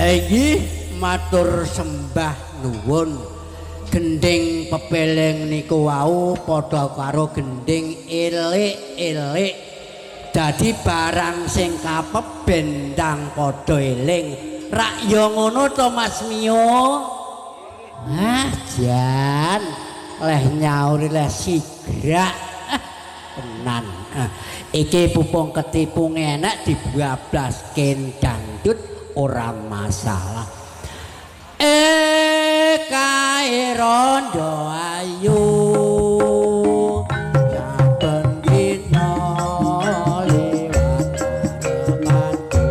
Inggih matur sembah nuwun. Gending pepeleng niku wau padha karo gending elik-elik. Dadi barang sing kapeben ndang padha eling. Rak ya ngono to Mas Mio. Ah, jan leh nyauri leh sigrak. Tenan. Iki pupung ketipu enak dibablasken dangdut ora masalah. Kae rondo ayu saben dina liwat remanku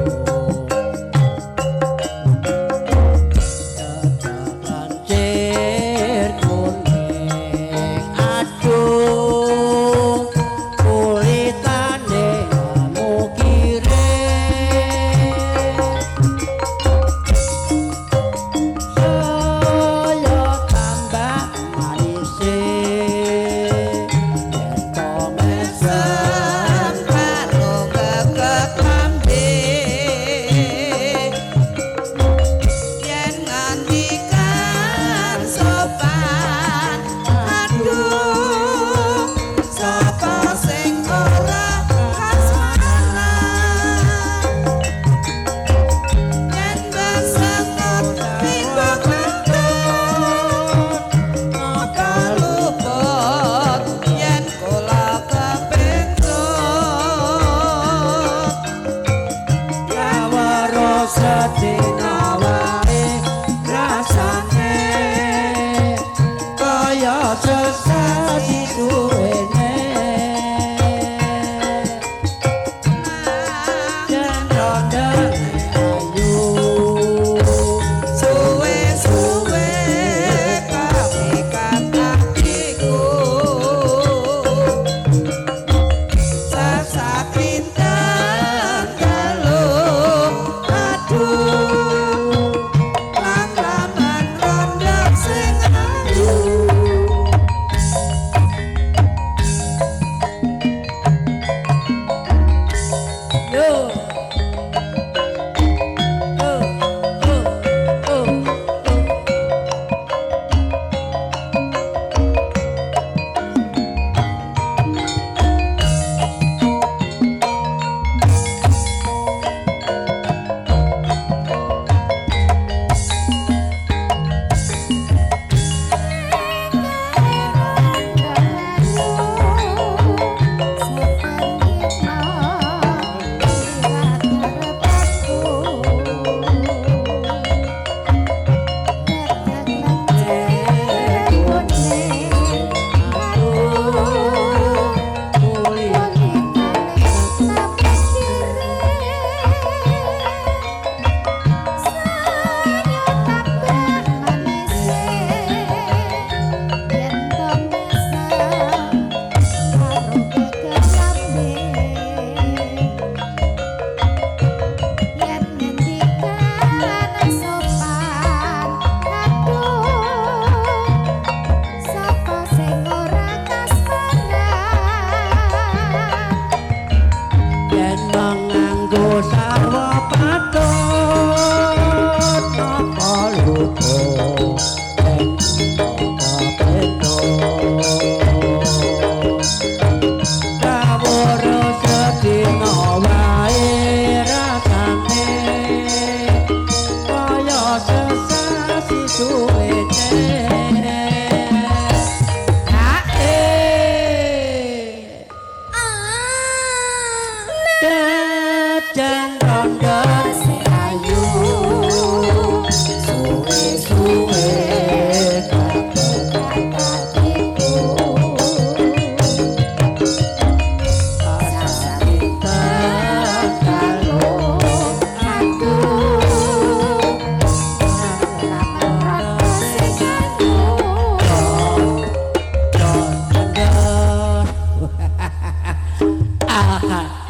cir kuning aduh kulitane mukire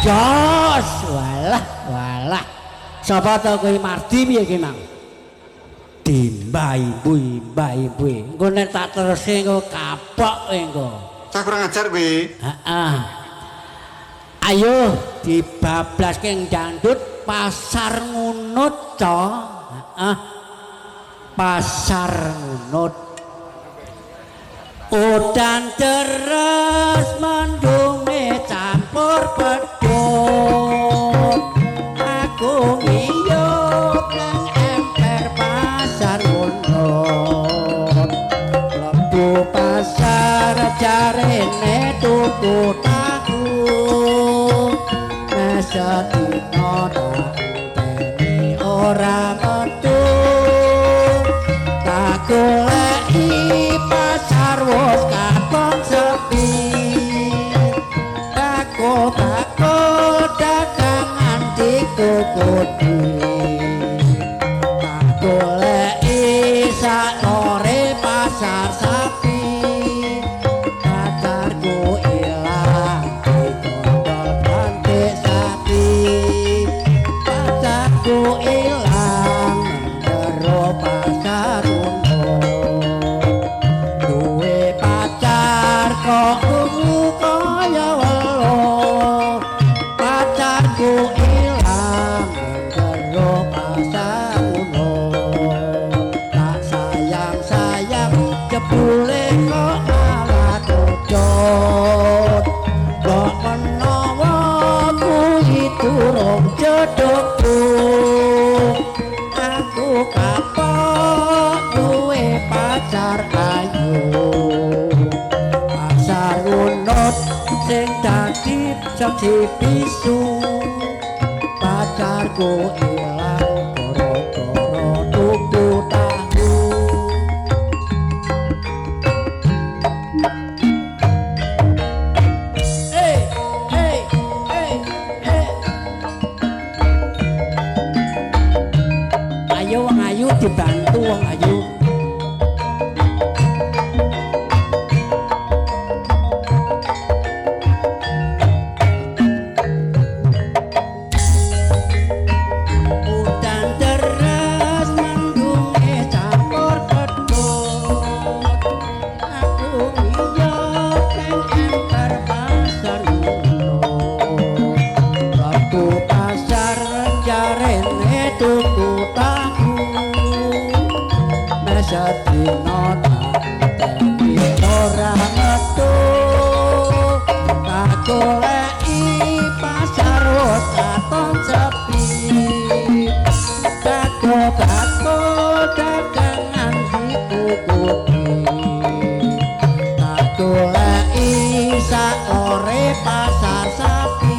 Jos, walah. Sapa to kowe Mardi piye ki, Mang? Mbah ibu. Engko nek tak teruse engko kapok engko. Cah kurang ajar kowe. Heeh. Ayo dibablaske dangdut pasar ngunut to. pasar ngunut udan deres mendunge campur pedhot aku ngiyup nang emper pasar ngunut mlebu pasar jarene tuku tahu mesetino tani ora metu tak goleki pasar wis katon sepi tako dagangan dikukuti tak goleki sakore pasar sapi pacarku ilang dikondol bantik sapi pacarku ilang jero pasar duwe pacar kok ungu kaya welo pacarku ilang jero pasar tak sayang jebule kok malah dodot kok menawa kuwi durung jodohku aku kapok duwe pacar ayu pasar unut sing dadi saksi bisu pacarku ilang gara-gara tuku tahu ayo wong ayu dibantu wong ayu udan deres mendunge campur pedhot aku ngiyup nang emper pasar ngunut waktu pasar jarene tuku tahu mesetino tani ora metu tak goleki pasar wis katon sepi tako dagangan dikukuti tak goleki sakore pasar sapi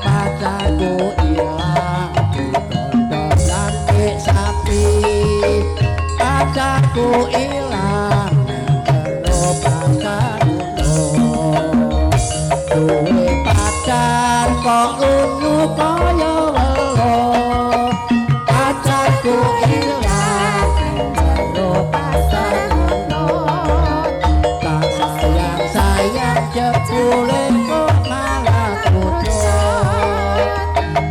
pacarku ilang dikondol bantik sapi pacarku ilang jero pasar unut duwe pacar kok ungu kaya welo pacarku ilang jero pasar unut tak sayang jebule kok malah dodot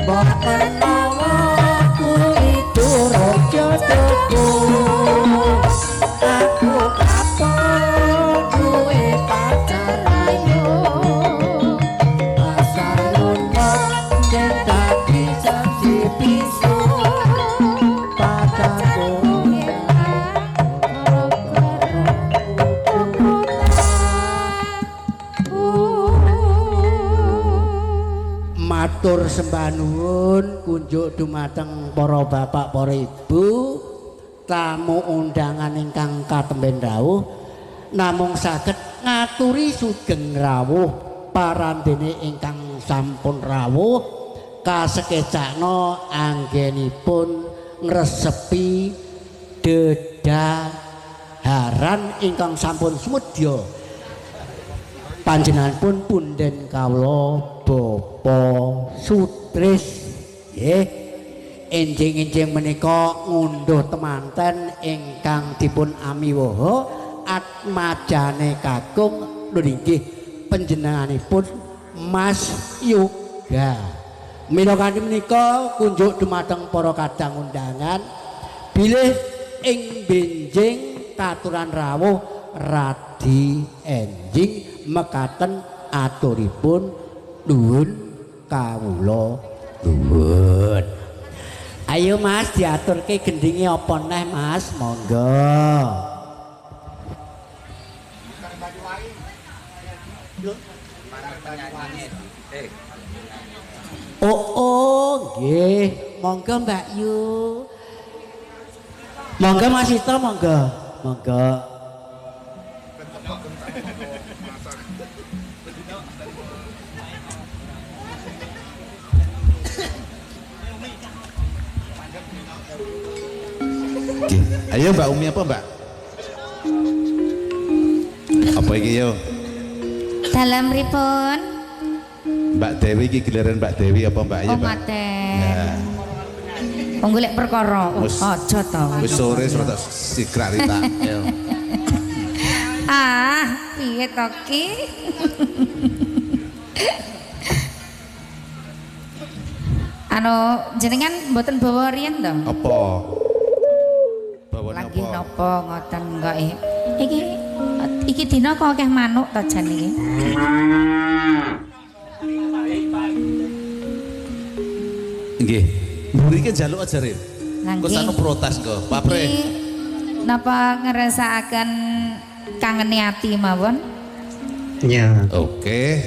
mbok menawa kuwi durung jodohku aku kapok duwe pacar ayu pasar unut sing dadi saksi bisu pacarku matur sembah nuwun kunjuk dumateng para bapak para ibu tamu undangan ingkang katemben rawuh namung saged ngaturi sugeng rawuh parandene ingkang sampun rawuh kasekecakna anggenipun ngresepi dedaharan ingkang sampun sumedya panjenenganipun punden kawula Bapa Sutris nggih enjing-enjing menika ngunduh temanten ingkang dipun amiwaha atmajane kakung lho nggih panjenenganipun Mas Yoga mila kanthi menika kunjuk dumateng para kadang undangan bilih ing benjing katuran rawuh radi enjing mekaten aturipun nuwun kawula nuwun Ayo Mas diaturke gendinge apa neh Mas, monggo. Oh, nggih. Monggo Mbak Yu. Monggo Mas Ito, monggo. Monggo. Ayo Mbak Umi apa Mbak? Apa iki yo? Dalam pripun? Mbak Dewi iki giliran Mbak Dewi apa Mbak Ayu Oh Mbak? maten. Ya. Wong golek perkara. Aja to. Wis sore rada sigrak rita. Yo. Piye to ki? Jenengan mboten bawa riyen to? Apa? Bawa Lagi apa? napa ngoten kok iki dina kok akeh manuk to jan iki. Nggih. Mburi iki njaluk aja Rin. Lah Kok nggih. sanu protes kok. Papre. Iki napa ngrasakaken kangeni ati mawon? Ya. Oke.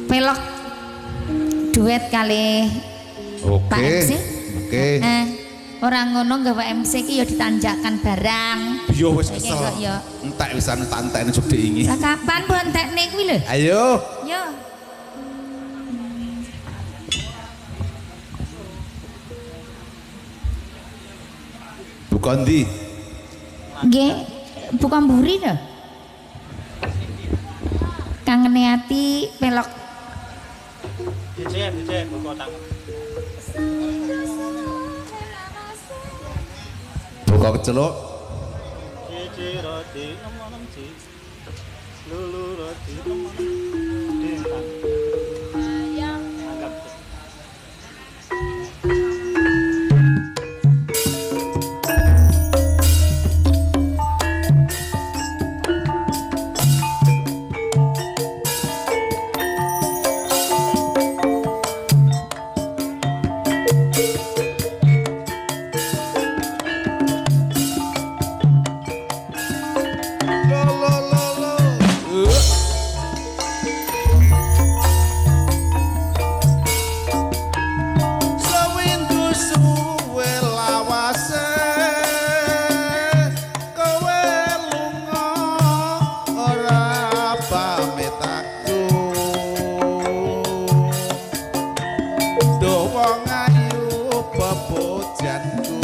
Pelok duet kali Pak Oke. MC. Oke. Orang ngono nggawa MC ki ya ditanjakkan barang. Yo wis Iki kesel. kok ya. Entek wisan tak entekne jog diingi. Lah kapan pun entekne kuwi lho. Ayo. Yo. Bukan di. Nggih, bukan mburi lho. Kangene ati pelok. Buka keceluk. Lo lo lo lo. Sawindu suwe lawase kowe lunga ora pamit aku. Do wong ayu pepujanku.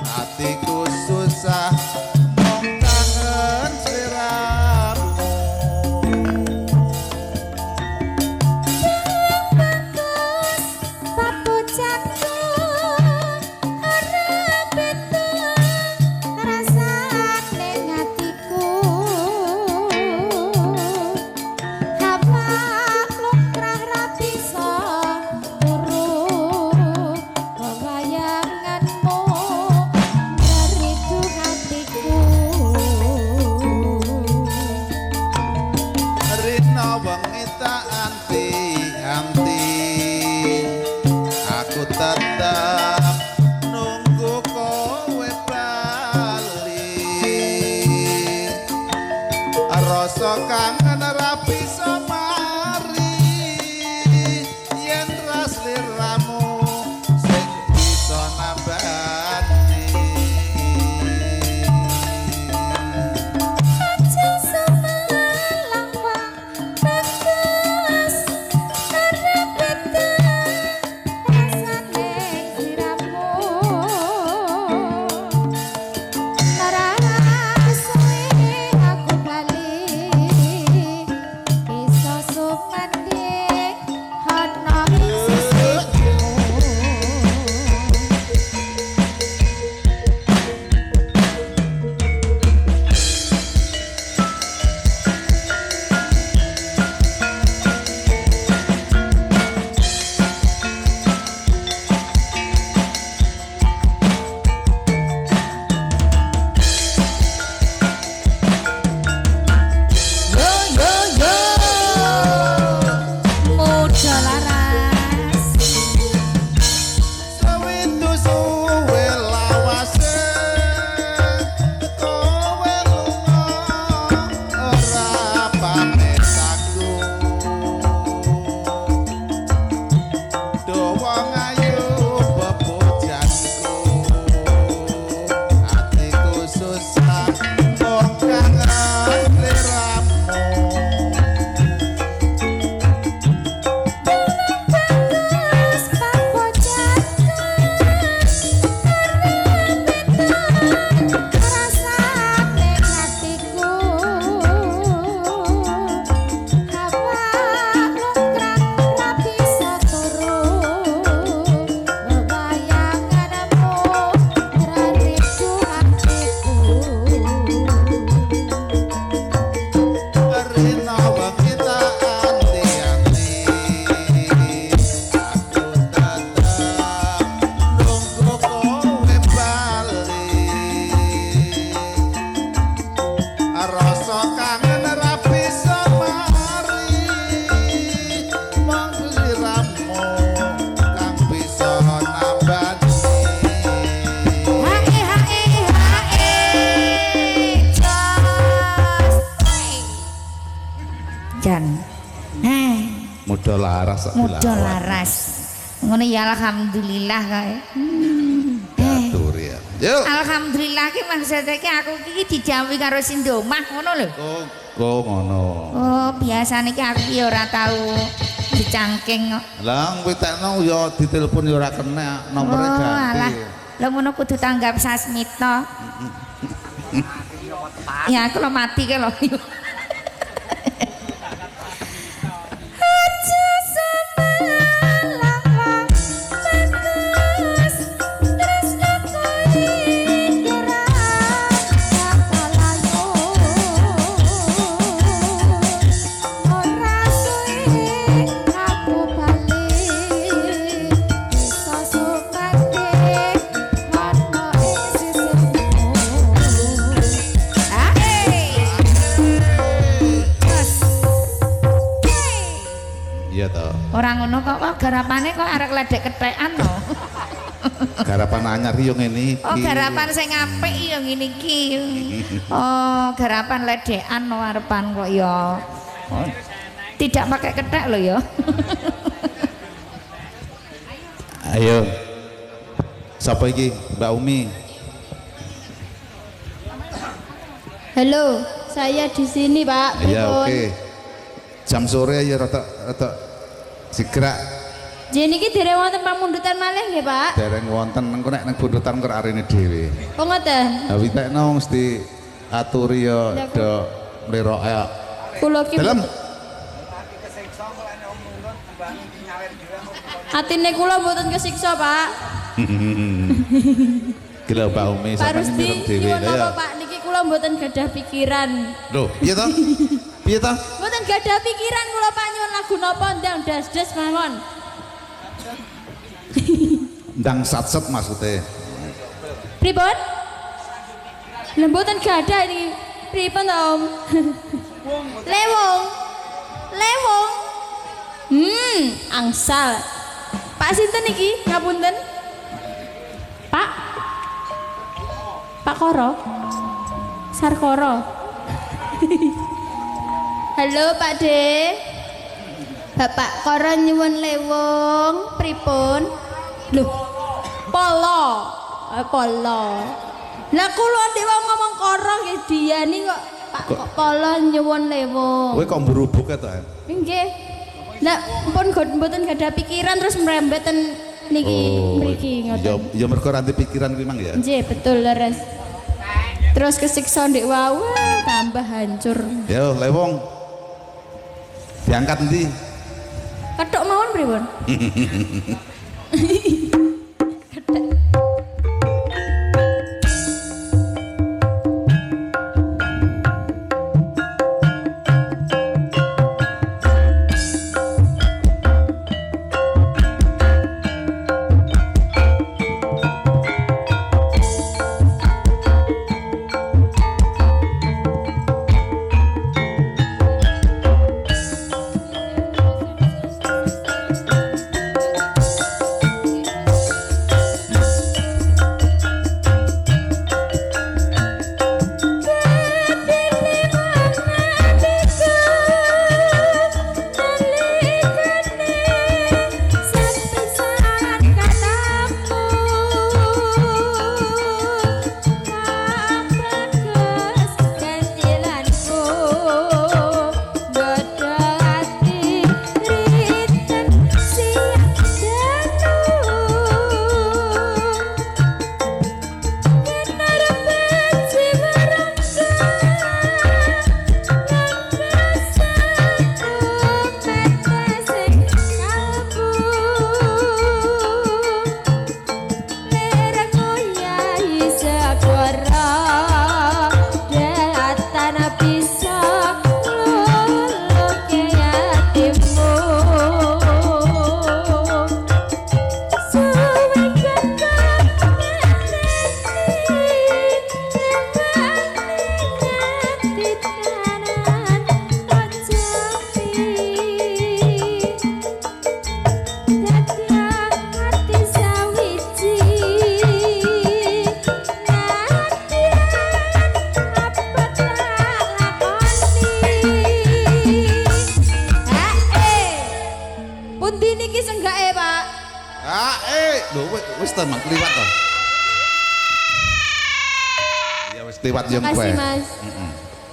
Hatiku susah mong kangen sliramu. Papujanku ora beda rasane ngatiku. Hawa lumrah ra bisa turu bayanganmu dari hatiku. Rina wengi tak anti-anti. Aku tetap nunggu kowe bali. Rasa kangen ra bisa mari yen ras liramu sing bisa nambani. Aja semalang bagus ora beda rasane sliramu. Lara suwe aku bali laras. Muda laras. Ngono ya alhamdulillah kae. Atur ya. Yuk. Alhamdulillah ki maksudnya ki aku ki dijauhi karo Sindomah ngono lho. Kok ngono. Oh, biasane ki aku ki ora tau dicangking kok. Lah kowe tekno ya ditelepon ya ora kena nomere Oh, ganti. alah. Lah ngono kudu tanggap sasmita. Ya aku lo mati ke lo. Aja semalang bagus tresno kowe ora kapalayo ora suwe aku balik bisa supate warna sisihmu. Iya toh. Orang ngono kok garapane kok arek ledek ketekan no. Garapan anyar yo ngene iki. Oh garapan sing apik yo ngene iki. Oh garapan ledekan no arepan kok ya. Oh, tidak pakai ketek lo ya. Ayo. Siapa iki? Mbak Umi. Halo, saya di sini Pak. Iya Pripun? oke. Jam sore ya rata segera Jadi ini dereng wonten pamundutan malih nggih Pak. dereng wonten engko nek nang bundutan kok arene dhewe. Oh ngoten. Ha witekno mesti aturi ya do mlirok ya. Kula ki Dalam atine kula mboten kesiksa Pak. Gila Mbak Umi Pak sampeyan Rusdi, mireng dhewe nyuwun ya. apa Pak niki kula mboten gadah pikiran. Loh, piye to? Piye to? Mboten gadah pikiran kula Pak nyuwun lagu napa ndang das-das mawon. Ndang satset maksudnya. Pripun? Lha mboten gadah ini. Pripun to Om? Lewong. Lewong. Angsal. Pak sinten iki? Ngapunten. Pak. Pak Koro. Sarkoro. Halo Pak De. Bapak Koro nyuwun lewong, pripun? Loh. Polo. Polo. Lah kula ndek wong ngomong Koro nggih diani kok Pak Polo nyuwun lewong. Kowe kok berubuk ya to? Nggih. Lah pun mboten gadah pikiran terus mrembeten niki mriki Ya ngoten. ya mergo ranti pikiran kuwi mang ya. Nggih, betul leres. Terus kesiksa ndek wau tambah hancur. Yo lewong. Diangkat ndi? Kethuk mawon pripun? iki senggake, Pak. Lho wis to Mang kliwat to. Ya wis kliwat yo kowe. Makasih, Mas.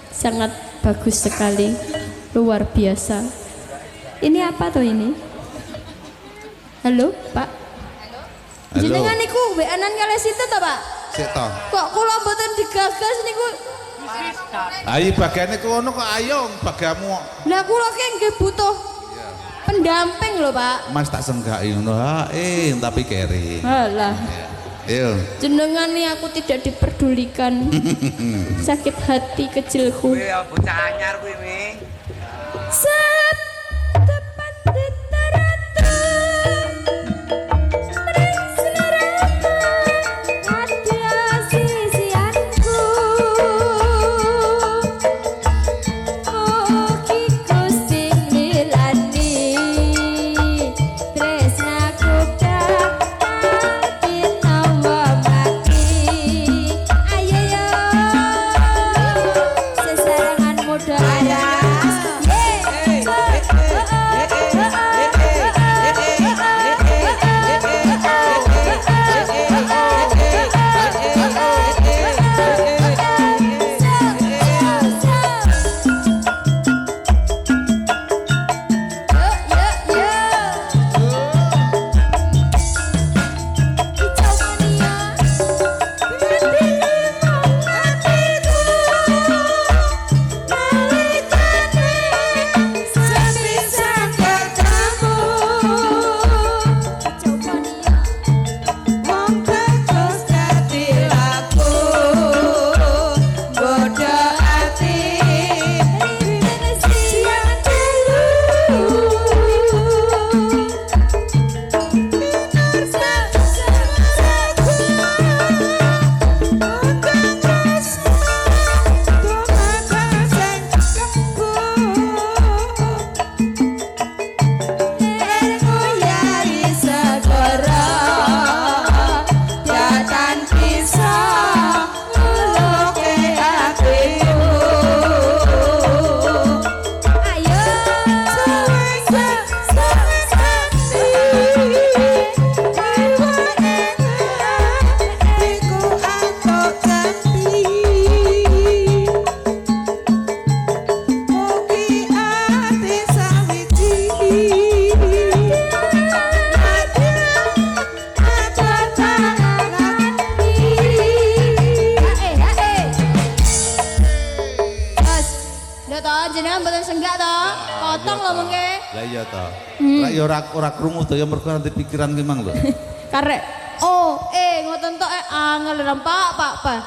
Sangat bagus sekali. Luar biasa. Ini apa tuh ini? Halo, Pak. Halo. Jenengan niku WA-an kali situ to, Pak? Sik to. Kok kula mboten digagas niku? Ayo bagiane kono kok ayo bagamu. Lah kula ki nggih butuh pendamping lho, Pak. Mas tak senggaki ngono. Tapi keri. Halah. Ayo. Jenengan nih aku tidak diperdulikan. Sakit hati kecilku. Kuwi bocah anyar kuwi mi. Sep tepat diteratur. Mering seleraku ada sisianku. Mugi Gusti milani tresnaku bakal nawa mati. Ayo yo sesarengan muda. Jenengan mboten senggak to? Potong lho mengke. Lah iya to. Lah ya ora krungu to ya mergo nanti pikiran ki mang lho. Karek. Ngoten tok angel rempak, Pak.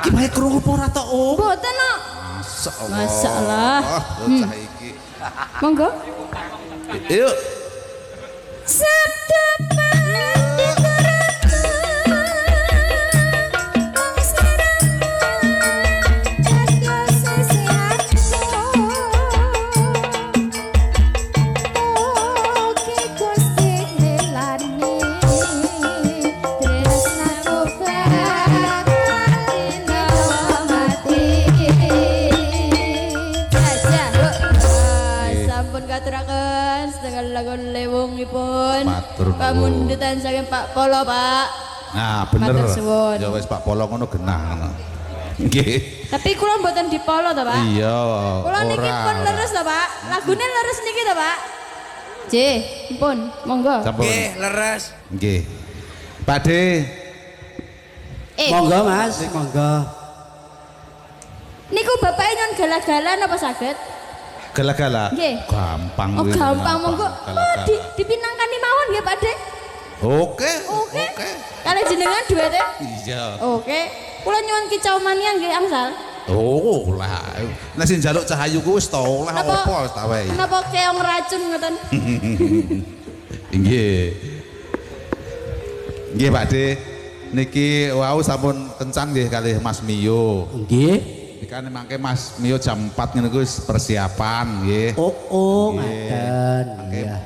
Ki bae krungu apa ora to, Om? Mboten no. Masalah. Bocah iki. Monggo. Yuk. Sabda lagon lewungipun pamundutan saking Pak Polo, Pak. Nah, bener. Matur suwun. Ya wis Pak Polo ngono genah ngono. Nggih. Tapi kula mboten dipolo to, Pak. Iya. Kula niki pun leres to, Pak. Lagune leres niki to, Pak. Nggih, pun, monggo. Nggih, leres. Nggih. Pakde. Monggo Mas, monggo. Niku bapake nyon gala-gala napa saged? Gala-gala. Nggih. Gampang Oh, kuwi, gampang monggo. Gala-gala. Dipinangkani mawon nggih, Pak De. Oke. Kali jenengan duwete? Iya. Oke. Kula nyuwun kicau mania nggih angsal. Oh, lah. Nek sing njaluk cahayu ku wis to, lah apa wis tak wae. Napa keong racun ngoten? Nggih. Nggih, Pakde. Niki wau sampun kencan nggih kalih Mas Mio. Nggih. Kan mangke Mas Mio jam 4 ngene ku persiapan nggih. Oh, Nggih. ngaten. Mangke. Iya.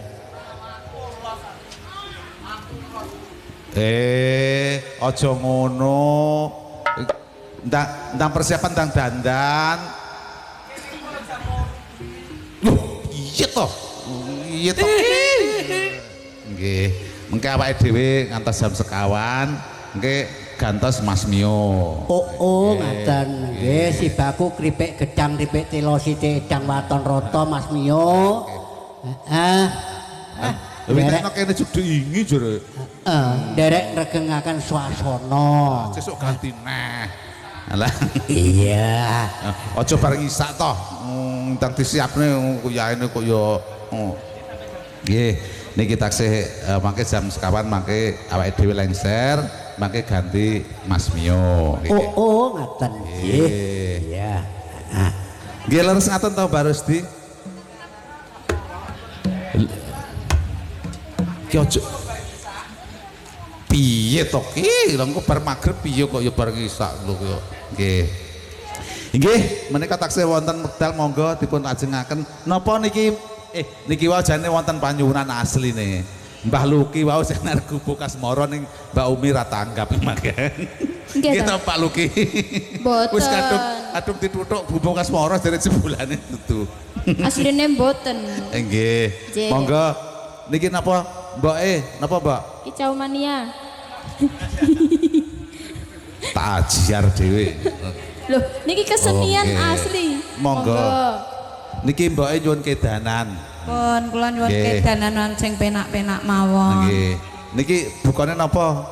Aja ngono. Ndang persiapan ndang dandan. Loh, iya toh. piye to? Nggih, mengke awake dhewe ngantos jam sekawan, mengke gantos Mas Mio. Oh, ngaten. Nggih, sibaku kripik gedang, kripik telo sithik, edang waton rata Mas Mio. Heeh. Wis nek kene judhe ingi jare. Derek ngregengaken swasana. Sesuk ganti neh. Alah. Iya. Aja bareng isak toh. Ndang disiapne kuyane kok ya. Nggih, niki taksih mangke jam sekawan mangke awake dhewe lengser, mangke ganti Mas Mio. Oh, ngaten. Nggih. Iya. Nggih leres ngaten to Mbak Rusdi. Ki ojo piye to ki lha engko bar magrib piye kok ya bar isak lho kok nggih nggih menika taksih wonten wekdal monggo dipun ajengaken napa niki niki wae jane wonten panyuwunan asline Mbah Luki wau sing nek gubuk Kasmara ning Mbak Umi ra tanggap mangke nggih to Pak Luki Mboten. wis kadung dituthuk gubuk Kasmara dari sebulane tutu Asline mboten. nggih Nggih. monggo niki napa Mbak napa Mbak? Kicau mania. Tak ajar dhewe. Loh, niki kesenian Oke. asli. Monggo. Niki mbake nyuwun kedanan. Pun kula nyuwun Nggih. kedanan sing penak-penak mawon. Nggih. Niki bukane napa?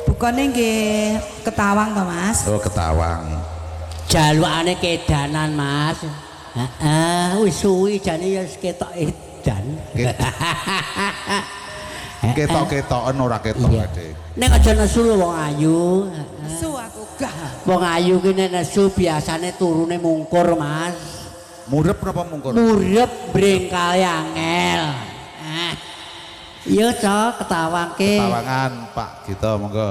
Bukane nggih ketawang to, Mas. Oh, ketawang. Jalukane kedanan, Mas. Heeh, wis suwi jane ya ketok edan. Ketok-ketoken ora ketok Iya. Dek. Nek aja nesu lho wong ayu. Su aku gah. Wong ayu ki nek nesu biasane turune mungkur, Mas. Murep napa mungkur? Murep brengkale angel. Iya, Cok, ketawangke. Ketawangan Pak Gito monggo.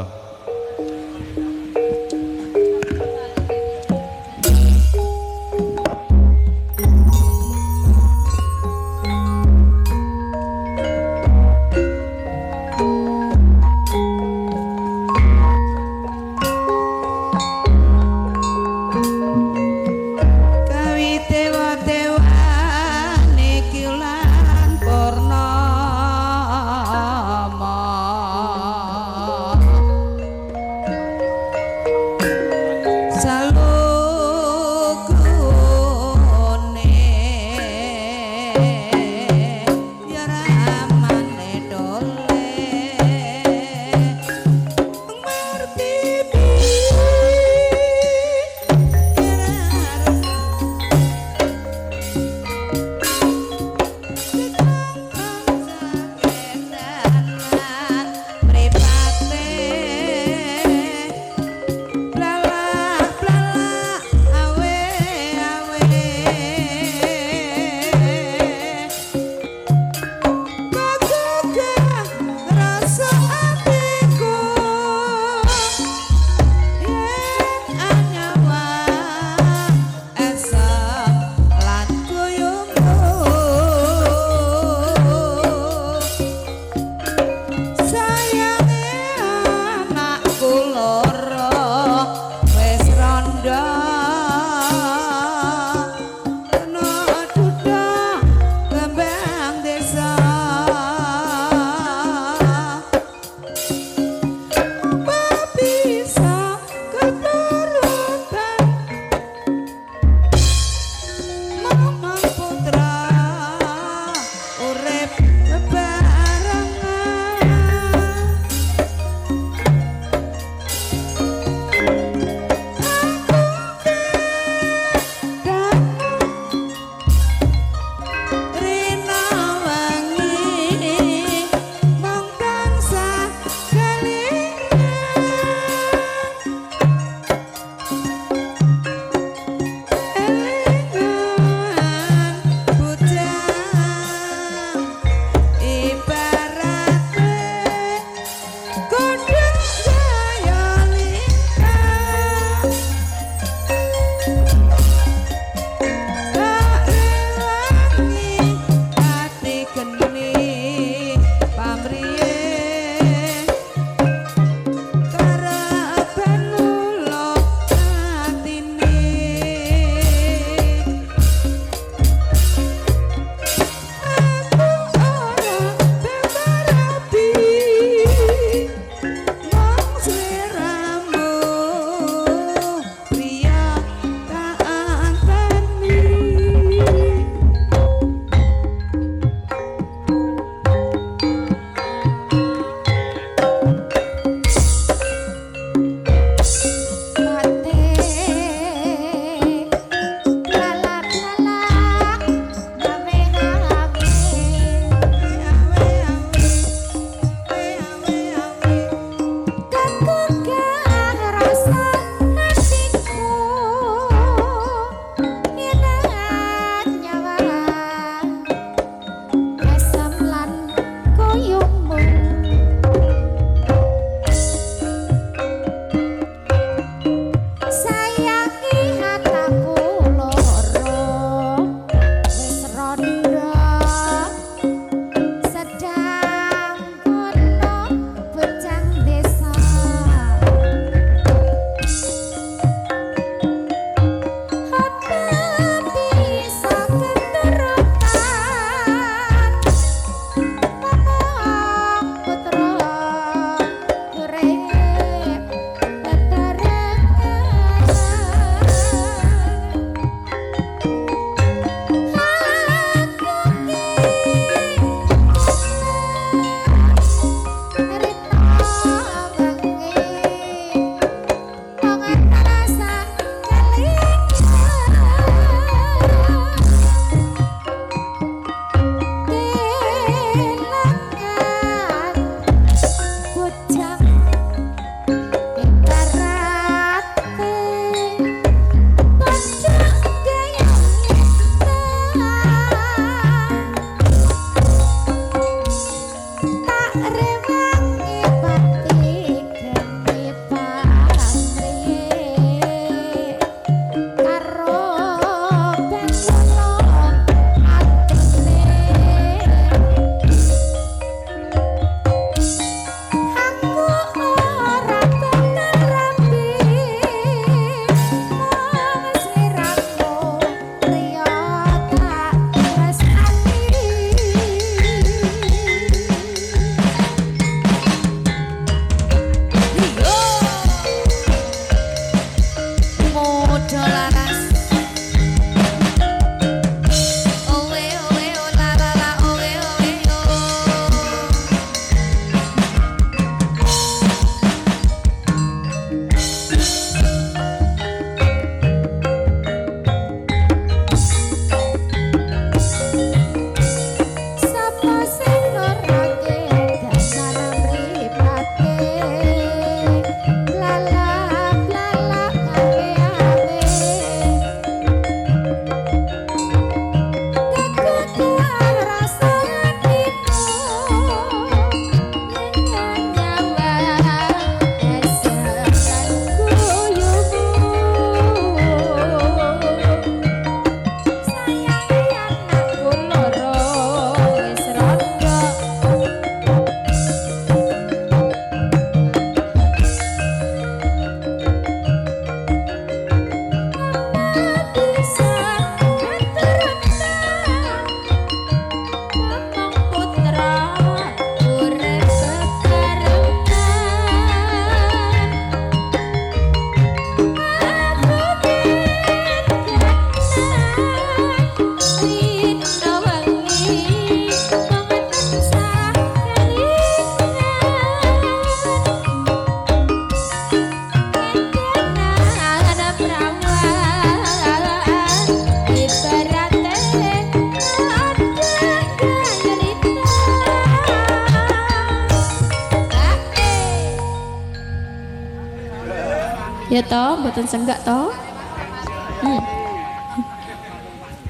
Ya toh, mboten senggak toh.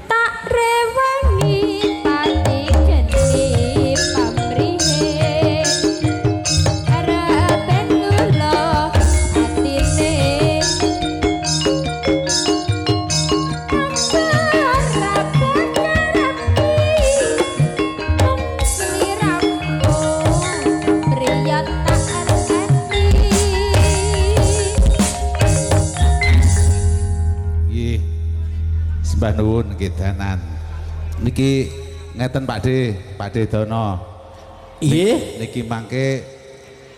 Tak rewangi pati geni pamrihe arapen kula atine Nggih. Sembah nuwun nggih danan. Niki ngeten Pak De Dono. Iya. Niki mangke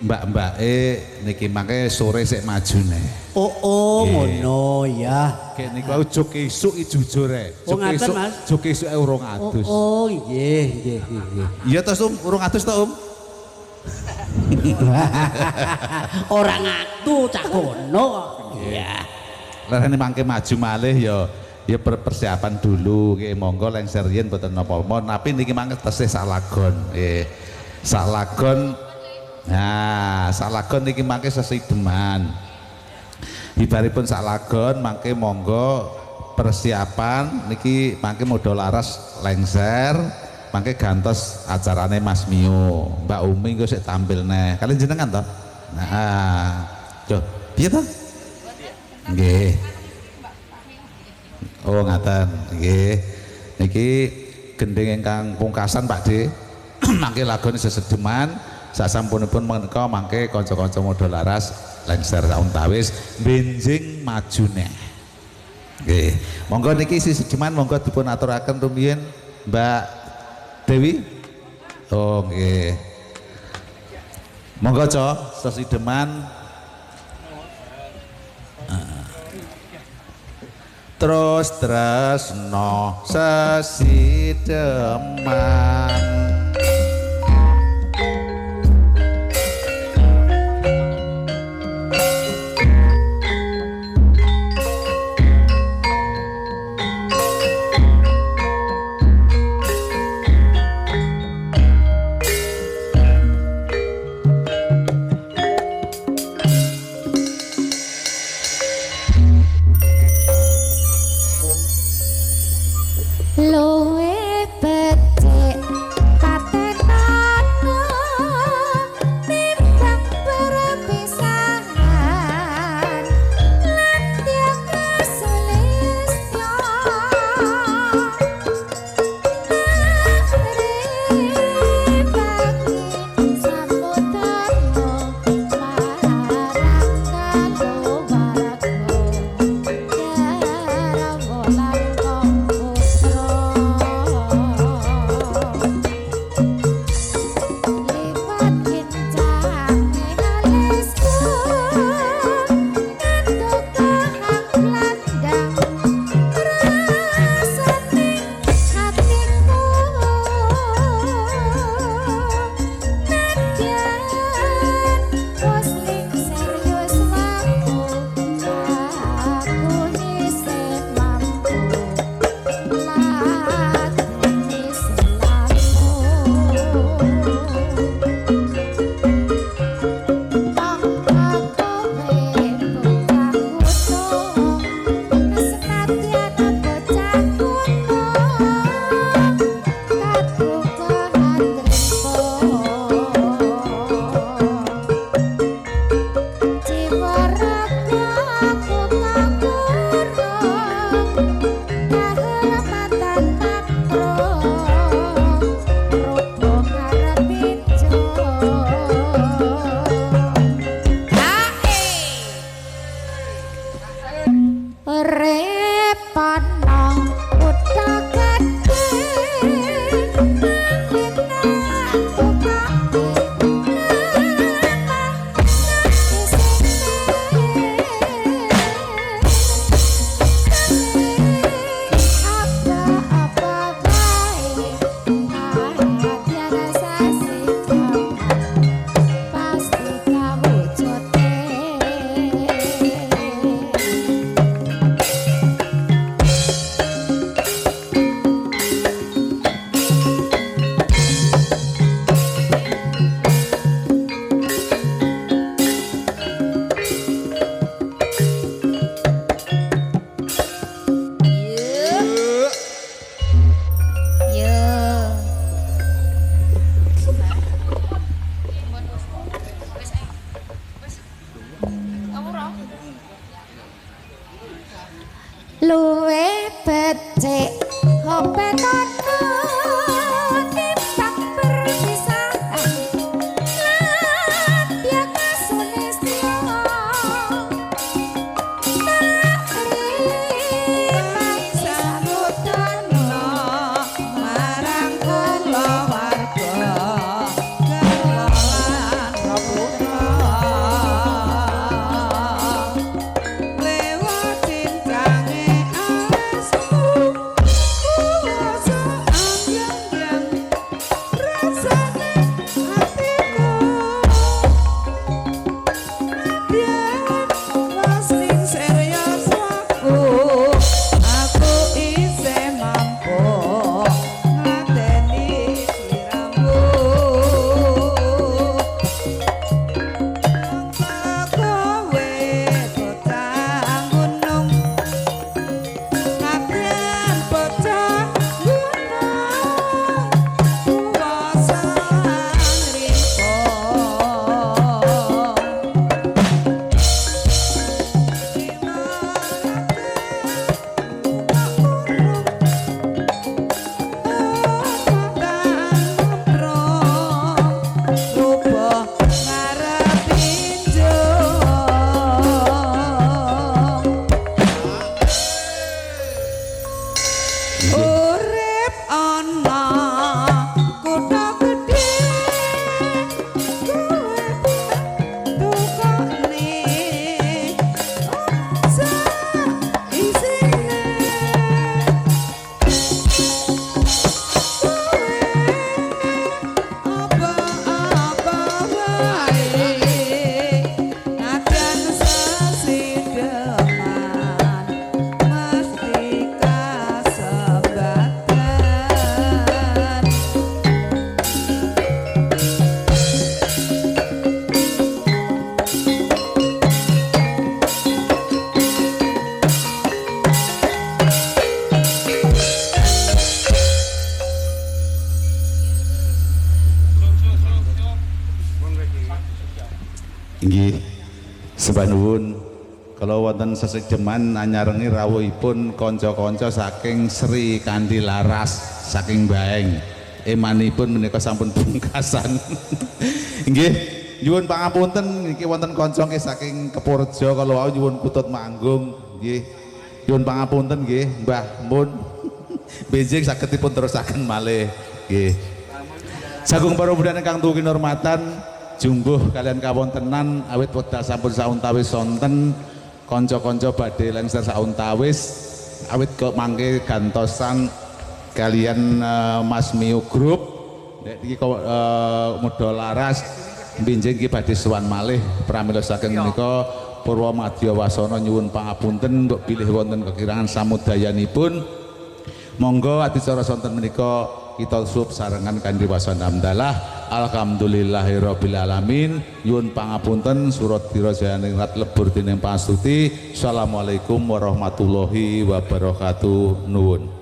mbak-mbake niki mangke sore sik majune. Oh, ngono ya. Kayak niku aku juk isuk jujur e. Oh, ngaten, Mas. Juk isuk 200. Oh, nggih. Iya tos 200 to, Ora ngatu cak kono kok. Iya. Larane mangke maju malih ya persiapan dulu nggih monggo lengser yen mboten napa-napa tapi niki mangke tesih salagon nggih. Salagon. Nah, salagon niki mangke sesideman. Ibaripun salagon mangke monggo persiapan niki mangke modal laras lengser mangke gantos acarane Mas Mio. Mbak Umi engko sik tampil neh. Kalian jenengan toh? Nah, yo piye toh? Nggih. Oh ngaten, nggih. Niki gending ingkang pungkasan Pak De. Mangke lagone sesedeman, sasampunipun menika mangke kanca-kanca modal laras lengser untawis benjing maju neh. Nggih. Monggo niki sesedeman monggo dipun aturaken rumiyin Mbak Dewi. Oh nggih. Monggo sesedeman terus tresno sesideman. Luwe becik patenana nimbang perpisahan lan tiang selesnya bagi samudana larang kalo warako ya rawolan Inggih. Sembah nuwun. Kalau wonten sesejeman anyarengi rawuhipun kanca-kanca saking Sri Kandi Laras saking Baeng. Emanipun menika sampun pungkasan. Inggih, nyuwun pangapunten niki wonten kanca nggih saking Kepurjo kalau wau nyuwun putut manggung nggih. Nyuwun pangapunten nggih, Mbah Mun. Benjing saged dipun terusaken malih nggih. Sagung para budaya ingkang tuwi kinurmatan, jumbuh kalian kawontenan awit wekdal sampun sauntawis sonten kanca-kanca badhe lengser sauntawis awit kok mangke gantosan kalian Mas Miu Group nek iki Muda Laras benjing iki badhe sowan malih pramila saking menika Purwa Madya Wasana nyuwun pangapunten mbok bilih wonten kekirangan samudayanipun. Monggo adicara sonten menika kita sub sarengan kanthi wasana hamdalah alhamdulillahirabbil alamin. Nyuwun pangapunten surat dirajayangrat lebur dening pastuti. Assalamualaikum warahmatullahi wabarakatuh. Nuwun.